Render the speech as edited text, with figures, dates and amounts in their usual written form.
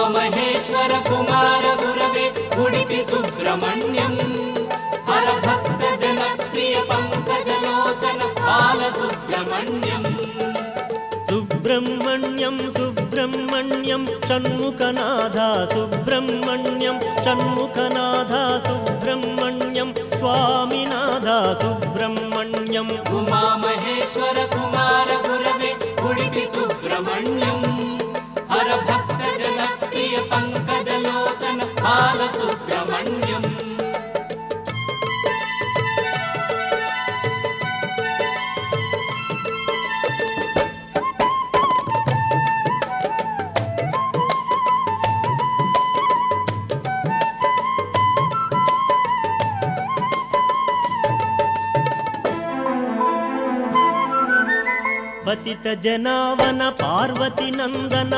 उमामहेश्वर कुमार गुरवे उडुपि सुब्रह्मण्यं हरभक्त जनप्रिय पंकजलोचन बालसुब्रह्मण्यं सुब्रह्मण्यं सुब्रह्मण्यं षण्मुखनाथा सुब्रह्मण्यं षण्मुखनाथा सुब्रह्मण्यं स्वामिनाथा सुब्रह्मण्यं उमामहेश्वर कुमार गुरवे उडुपि सुब्रह्मण्यं हरभक्त जनप्रिय पंकजलोचन बालसुब्रह्मण्यं पतित जनावन पार्वती नंदन